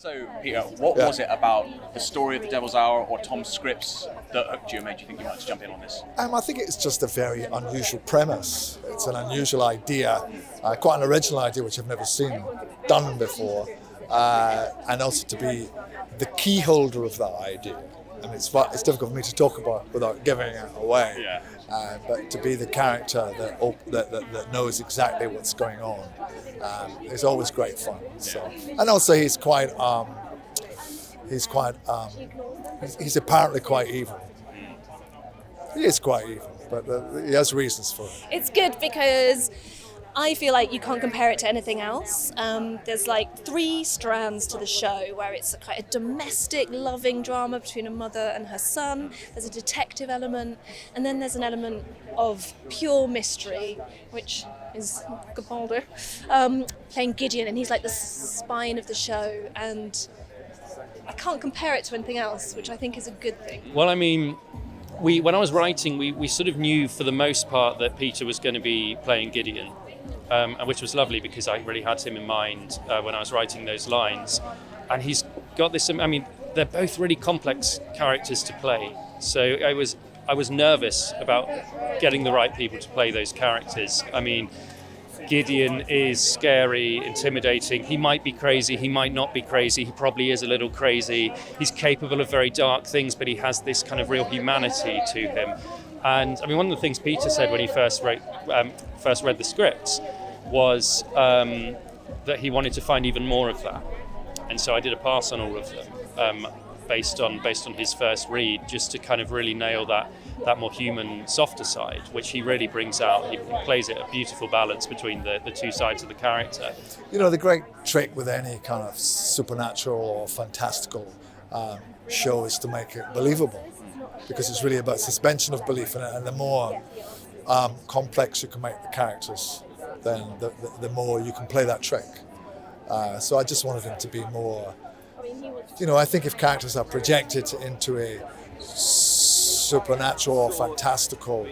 So, Peter, what was it about the story of The Devil's Hour or Tom's scripts that hooked you and made you think you wanted to jump in on this? I think it's just a very unusual premise. It's an unusual idea, quite an original idea which I've never seen done before, and also to be the key holder of that idea. And it's difficult for me to talk about without giving it away. Yeah. But to be the character that knows exactly what's going on is always great fun. So, and also he's apparently quite evil. He is quite evil, but he has reasons for it. It's good because I feel like you can't compare it to anything else. There's like 3 strands to the show where it's quite a domestic, loving drama between a mother and her son. There's a detective element, and then there's an element of pure mystery, which is Capaldi, playing Gideon, and he's like the spine of the show, and I can't compare it to anything else, which I think is a good thing. Well, I mean, when I was writing, we sort of knew for the most part that Peter was going to be playing Gideon. Which was lovely because I really had him in mind when I was writing those lines. And he's got this, I mean, they're both really complex characters to play. So I was nervous about getting the right people to play those characters. I mean, Gideon is scary, intimidating. He might be crazy, he might not be crazy. He probably is a little crazy. He's capable of very dark things, but he has this kind of real humanity to him. And I mean, one of the things Peter said when he first read the scripts was that he wanted to find even more of that. And so I did a pass on all of them based on his first read, just to kind of really nail that more human, softer side, which he really brings out. He plays it a beautiful balance between the 2 sides of the character. You know, the great trick with any kind of supernatural or fantastical show is to make it believable, because it's really about suspension of belief, and the more complex you can make the characters, then the more you can play that trick. So I just wanted him to be more, you know, I think if characters are projected into a supernatural or fantastical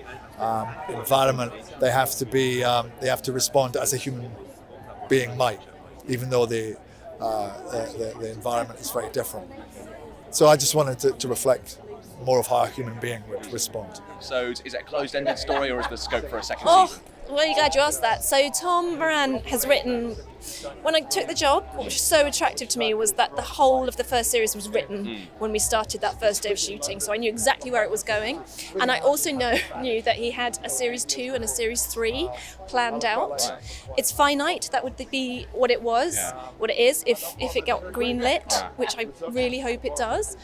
environment, they have to respond as a human being might, even though the environment is very different. So I just wanted to reflect more of how a human being would respond. So is it a closed-ended story, or is there scope for a second season? Well, you're glad you asked that. So Tom Moran has written, when I took the job, what was so attractive to me was that the whole of the first series was written when we started that first day of shooting, so I knew exactly where it was going. And I also knew that he had a series 2 and a series 3 planned out. It's finite, that would be what it was, what it is, if it got greenlit, which I really hope it does.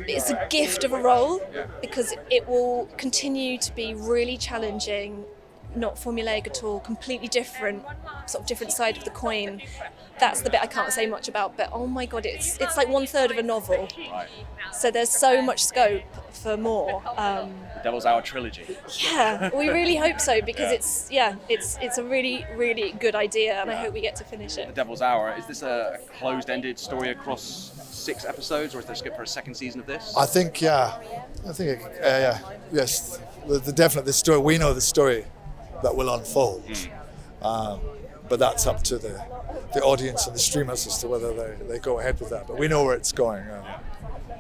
It's a gift of a role because it will continue to be really challenging, not formulaic at all, completely different side of the coin. That's the bit I can't say much about, but oh my god, it's like 1/3 of a novel. Right. So there's so much scope for more. The Devil's Hour trilogy. Yeah, we really hope so, because it's a really, really good idea, and I hope we get to finish it. The Devil's Hour, is this a closed-ended story across 6 episodes, or is there scope for a second season of this? I think yes. The story, we know the story that will unfold, but that's up to the audience and the streamers as to whether they go ahead with that. But we know where it's going.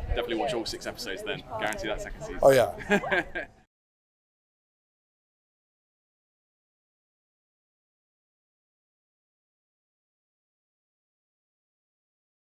Definitely watch all 6 episodes then. Guarantee that second season. Oh yeah.